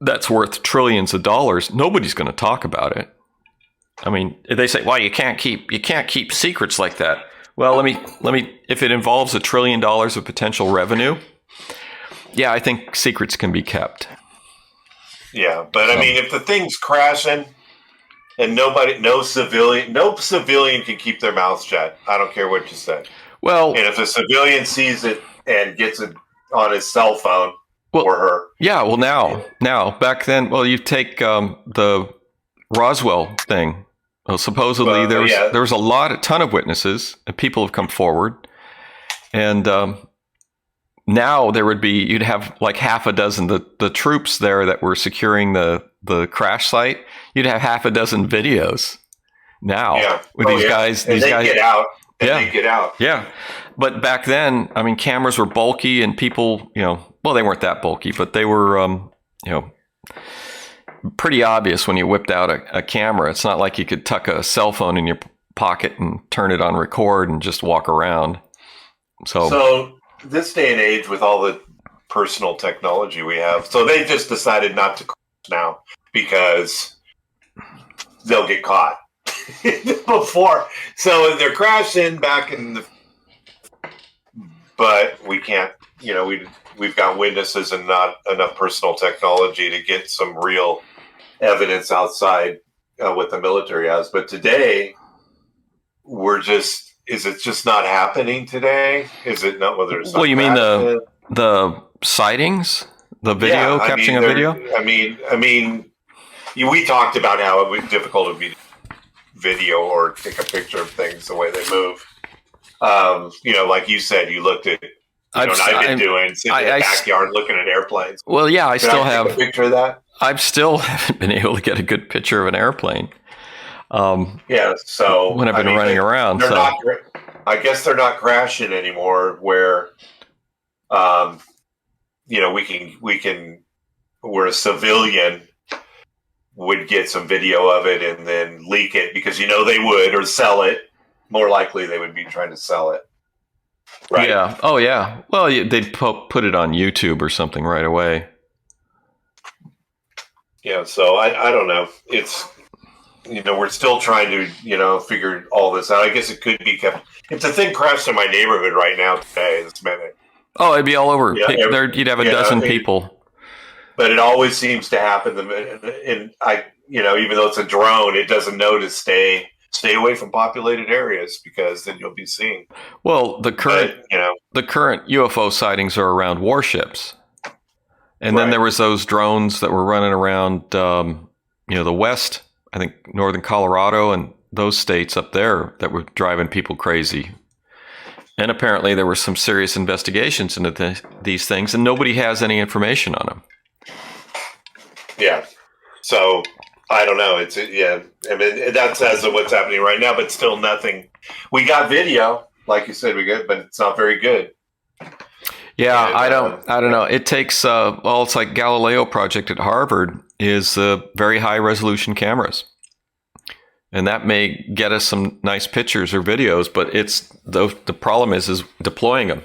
that's worth trillions of dollars, nobody's going to talk about it. I mean, they say, "Well, you can't keep secrets like that." Well, let me. If it involves $1 trillion of potential revenue, yeah, I think secrets can be kept. Yeah, but I mean, if the thing's crashing and no civilian can keep their mouth shut. I don't care what you say. Well, and if a civilian sees it and gets it on his cell phone or her, yeah. Well, now back then, you take the Roswell thing. Well, supposedly there was a ton of witnesses, and people have come forward, and now you'd have like half a dozen the troops there that were securing the crash site. You'd have half a dozen videos now with these guys. These guys get out. They get out. Yeah, but back then, I mean, cameras were bulky, and people, they weren't that bulky, but they were, pretty obvious when you whipped out a camera. It's not like you could tuck a cell phone in your pocket and turn it on record and just walk around. So this day and age, with all the personal technology we have, so they just decided not to crash now because they'll get caught before. So they're crashing back but we can't, we've got witnesses and not enough personal technology to get some real evidence outside what the military has. But today, is it just not happening today? Is it not? Well, you mean the sightings, the video, capturing a video? I mean, we talked about how it was difficult to be video or take a picture of things the way they move. Like you said, you looked at. I've been doing sitting in the backyard looking at airplanes. Well, yeah, I still have a picture of that. I still haven't been able to get a good picture of an airplane. So when I've been running around, I guess they're not crashing anymore. Where, where a civilian would get some video of it and then leak it because they would, or sell it. More likely, they would be trying to sell it. Right. Yeah. Oh, yeah. Well, they'd put it on YouTube or something right away. Yeah. So I don't know. It's, we're still trying to, figure all this out. I guess it could be kept. If the thing crashed in my neighborhood right now today, this minute. Oh, it'd be all over. Yeah, you'd have a dozen people. But it always seems to happen. And even though it's a drone, it doesn't know to stay away from populated areas because then you'll be seeing. Well, the current UFO sightings are around warships, And then there was those drones that were running around, the West, I think northern Colorado and those states up there that were driving people crazy. And apparently there were some serious investigations into these things, and nobody has any information on them. Yeah. So I don't know. I mean, that's as of what's happening right now, but still nothing. We got video, like you said, but it's not very good. Yeah, And, I don't know. It takes it's like Galileo project at Harvard is very high resolution cameras. And that may get us some nice pictures or videos, but the problem is deploying them.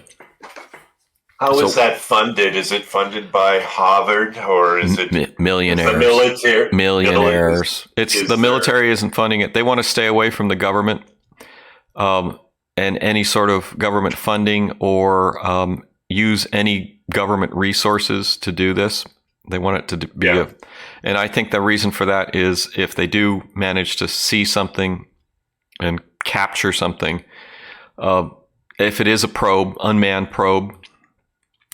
How is that funded? Is it funded by Harvard or is it millionaires? The military. Millionaires. Military isn't funding it. They want to stay away from the government and any sort of government funding or use any government resources to do this. They want it to be and I think the reason for that is if they do manage to see something and capture something, if it is a probe, unmanned probe,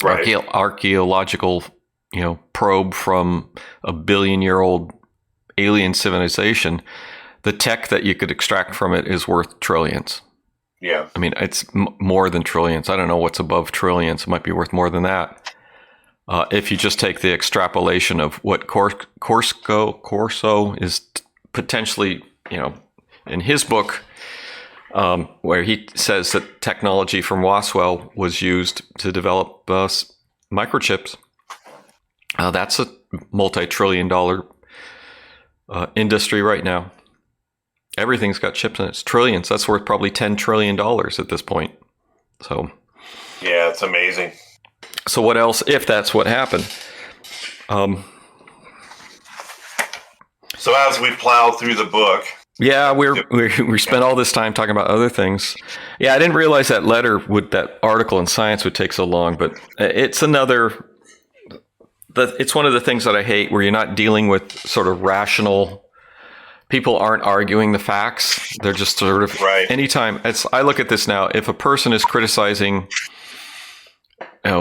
archaeological, probe from a billion-year-old alien civilization, the tech that you could extract from it is worth trillions. Yeah. I mean, it's more than trillions. I don't know what's above trillions. It might be worth more than that. If you just take the extrapolation of what Corso is potentially, in his book, where he says that technology from Roswell was used to develop microchips. That's a multi-trillion-dollar industry right now. Everything's got chips in it. It's trillions. That's worth probably $10 trillion at this point. So, yeah, it's amazing. So what else, if that's what happened? So as we plow through the book. Yeah, we spent all this time talking about other things. Yeah, I didn't realize that article in Science would take so long, but it's it's one of the things that I hate where you're not dealing with sort of rational, people aren't arguing the facts. They're just sort of, anytime, I look at this now, if a person is criticizing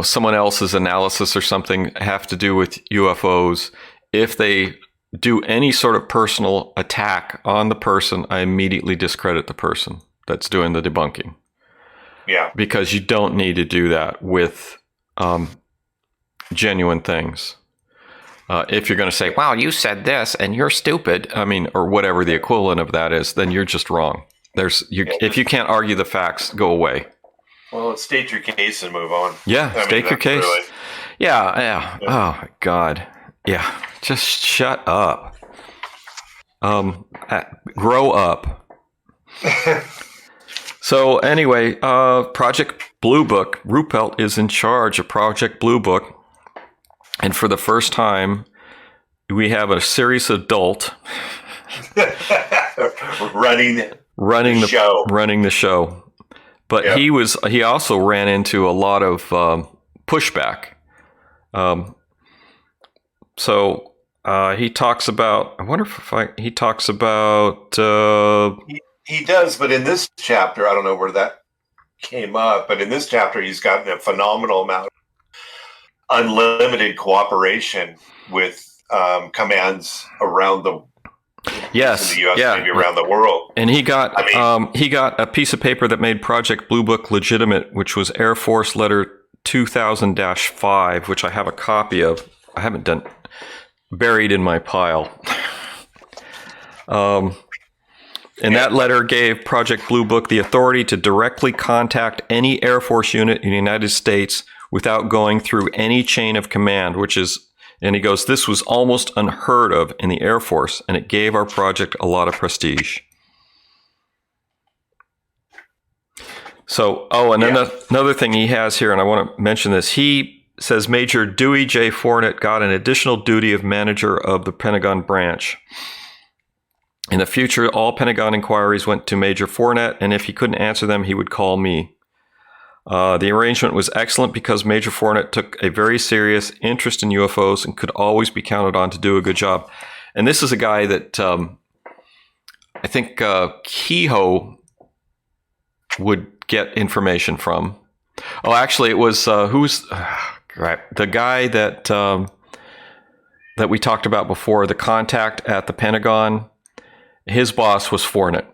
someone else's analysis or something have to do with UFOs, if they do any sort of personal attack on the person, I immediately discredit the person that's doing the debunking. Yeah. Because you don't need to do that with genuine things. If you're going to say, wow, you said this and you're stupid, or whatever the equivalent of that is, then you're just wrong. If you can't argue the facts, go away. Well, state your case and move on. Yeah, state your case. Really... Yeah. Oh, my God. Yeah, just shut up. Grow up. So anyway, Project Bluebook, Ruppelt is in charge of Project Bluebook. And for the first time, we have a serious adult running the show. But he also ran into a lot of pushback. So he talks about, he talks about... He does, but in this chapter, I don't know where that came up, but in this chapter, he's gotten a phenomenal amount of unlimited cooperation with commands around the Yes, in the U.S., maybe around the world. And he got a piece of paper that made Project Bluebook legitimate, which was Air Force Letter 2000-5, which I have a copy of. I haven't done buried in my pile. And that letter gave Project Bluebook the authority to directly contact any Air Force unit in the United States without going through any chain of command, and he goes, this was almost unheard of in the Air Force, and it gave our project a lot of prestige. So, another thing he has here, and I want to mention this, he says Major Dewey J. Fournette got an additional duty of manager of the Pentagon branch. In the future, all Pentagon inquiries went to Major Fournette, and if he couldn't answer them, he would call me. The arrangement was excellent because Major Fournette took a very serious interest in UFOs and could always be counted on to do a good job. And this is a guy that I think Kehoe would get information from. Oh, actually, it was Right. The guy that that we talked about before, the contact at the Pentagon, his boss was Fournette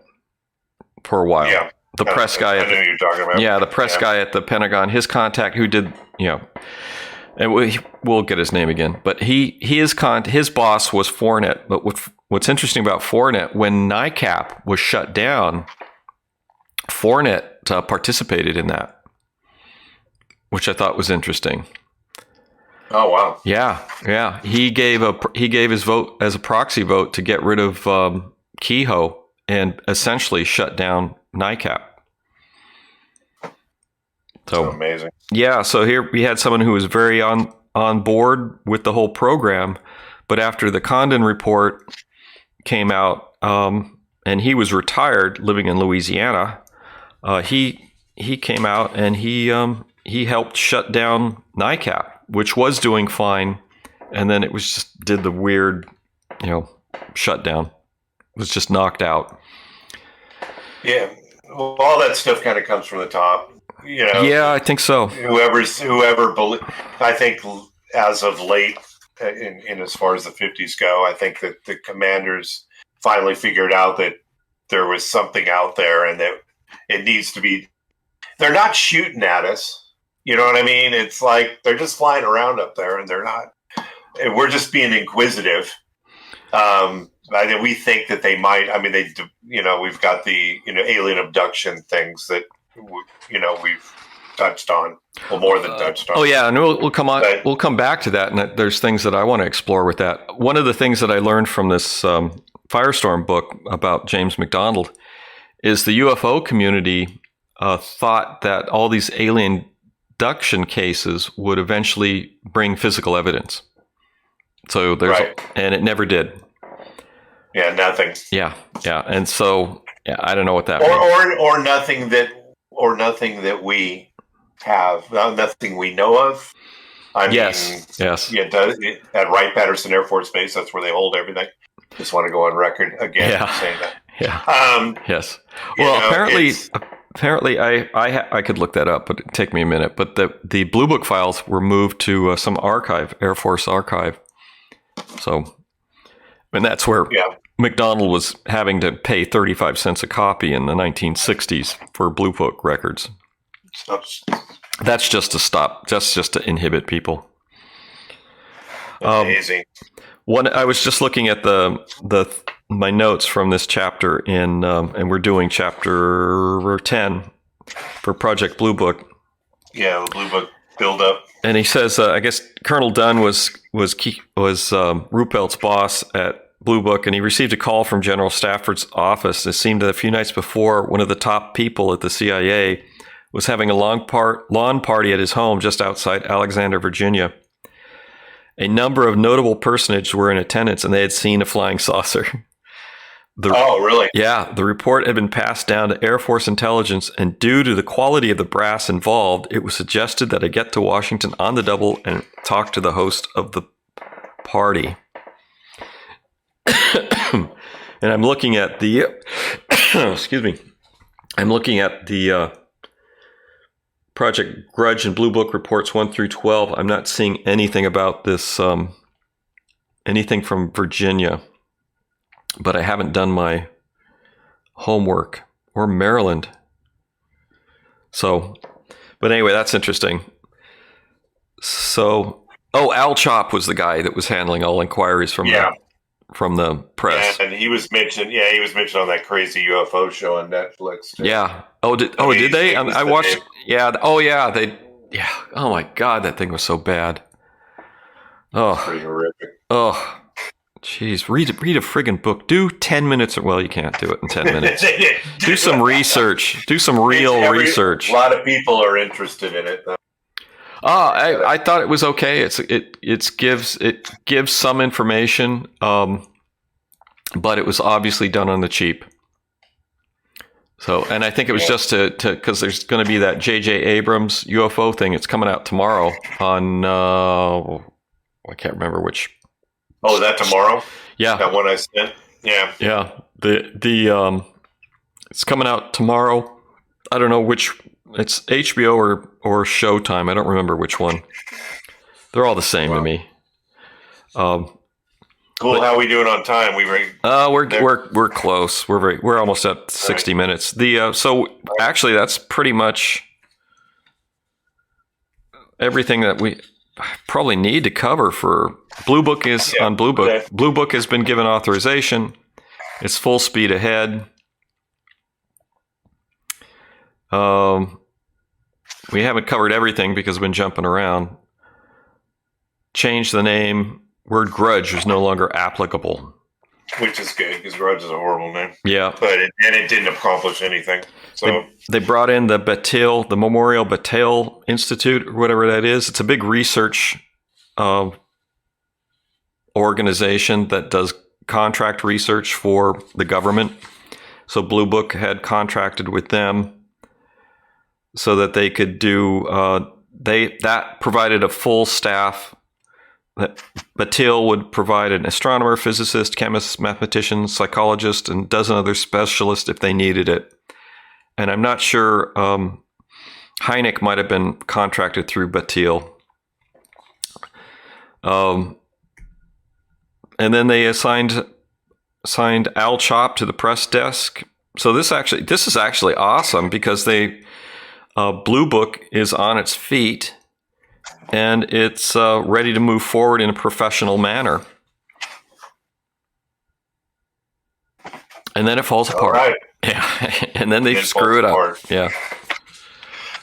for a while. Yeah. The press guy. I knew you were talking about. Yeah, the press guy at the Pentagon, his contact who did, and we'll get his name again, but his boss was Fournette. But what's interesting about Fournette, when NICAP was shut down, Fournette participated in that, which I thought was interesting. Oh wow! Yeah. He gave his vote as a proxy vote to get rid of Kehoe and essentially shut down NICAP. So amazing. Yeah. So here we had someone who was very on board with the whole program, but after the Condon report came out, and he was retired, living in Louisiana, he came out and he helped shut down NICAP, which was doing fine, and then it was just did the weird, shutdown. It was just knocked out. Yeah, well, all that stuff kind of comes from the top. Yeah, I think so. I think as of late, in as far as the 50s go, I think that the commanders finally figured out that there was something out there and that it needs to be. They're not shooting at us. You know what I mean? It's like they're just flying around up there, and they're not. We're just being inquisitive. We think that they might. I mean, we've got the alien abduction things that we've touched on, well, more than touched on. Oh yeah, and we'll come on. We'll come back to that, and there's things that I want to explore with that. One of the things that I learned from this Firestorm book about James McDonald is the UFO community thought that all these alien abduction cases would eventually bring physical evidence. So and it never did. Yeah, nothing. Yeah, and so I don't know what that means. Or nothing that we have, nothing we know of. Yes. Yeah, at Wright-Patterson Air Force Base, that's where they hold everything. Just want to go on record again saying that. Yeah. Yes. Well, apparently, I could look that up, but it'd take me a minute. But the Bluebook files were moved to some archive, Air Force archive. So, and that's where McDonald was having to pay 35 cents a copy in the 1960s for Bluebook records. That's just to stop. That's just to inhibit people. Amazing. I was just looking at my notes from this chapter and we're doing chapter 10 for Project Bluebook. Yeah, the Bluebook build up. And he says, I guess Colonel Dunn was Ruppelts' boss at Bluebook, and he received a call from General Stafford's office. It seemed that a few nights before, one of the top people at the CIA was having a lawn party at his home just outside Alexander, Virginia. A number of notable personages were in attendance, and they had seen a flying saucer. Oh, really? Yeah, the report had been passed down to Air Force intelligence, and due to the quality of the brass involved, it was suggested that I get to Washington on the double and talk to the host of the party. And I'm looking at the excuse me. I'm looking at the Project Grudge and Bluebook reports 1 through 12. I'm not seeing anything about this, anything from Virginia, but I haven't done my homework, or Maryland. So, but anyway, that's interesting. So, Al Chop was the guy that was handling all inquiries from the press. And he was mentioned. Yeah, he was mentioned on that crazy UFO show on Netflix. Yeah. Did they? I watched. Yeah. Oh, yeah. They. Yeah. Oh my God, that thing was so bad. Oh. Pretty horrific. Oh. Jeez, read a friggin' book. Do 10 minutes. Well, you can't do it in 10 minutes. Do some research. Do some real research. A lot of people are interested in it, though. I thought it was okay. It gives some information, but it was obviously done on the cheap. So, and I think it was just to because there's going to be that J.J. Abrams UFO thing. It's coming out tomorrow on I can't remember which. Oh, is that tomorrow? Yeah, that one I sent. Yeah, yeah. The it's coming out tomorrow. I don't know which. It's HBO or Showtime. I don't remember which one. They're all the same to me. Cool. How are we doing on time? We're close. We're almost at 60 minutes. So actually, that's pretty much everything that we probably need to cover for Bluebook on Bluebook. Okay. Bluebook has been given authorization. It's full speed ahead. We haven't covered everything because we've been jumping around. Change the name. Word grudge is no longer applicable. Which is good, because grudge is a horrible name. Yeah. But it didn't accomplish anything. So they brought in the Batil, the Memorial Batil Institute, or whatever that is. It's a big research organization that does contract research for the government. So Bluebook had contracted with them so that they could do, that provided a full staff. Batil would provide an astronomer, physicist, chemist, mathematician, psychologist, and a dozen other specialists if they needed it. And I'm not sure, Hynek might have been contracted through Batil. And then they signed Al Chop to the press desk. So this is actually awesome because Bluebook is on its feet and it's ready to move forward in a professional manner. And then it falls apart. All right. Yeah, and then they screw it up. Yeah.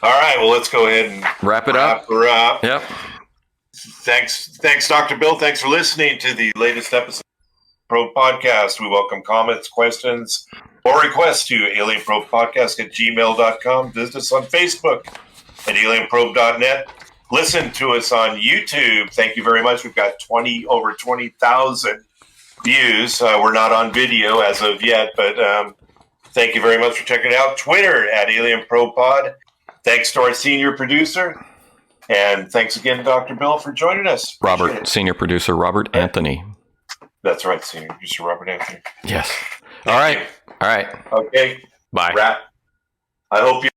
All right. Well, let's go ahead and wrap it up. Yep. Thanks, Dr. Bill. Thanks for listening to the latest episode of Probe Podcast. We welcome comments, questions, or requests to alienprobepodcast@gmail.com. Visit us on Facebook at alienprobe.net. Listen to us on YouTube. Thank you very much. We've got over 20,000 views. We're not on video as of yet, but thank you very much for checking it out. Twitter at AlienProPod. Thanks to our senior producer. And thanks again, Dr. Bill, for joining us. Senior producer Robert Anthony. That's right, senior producer Robert Anthony. Yes. All right. Okay. Bye. Wrap. I hope you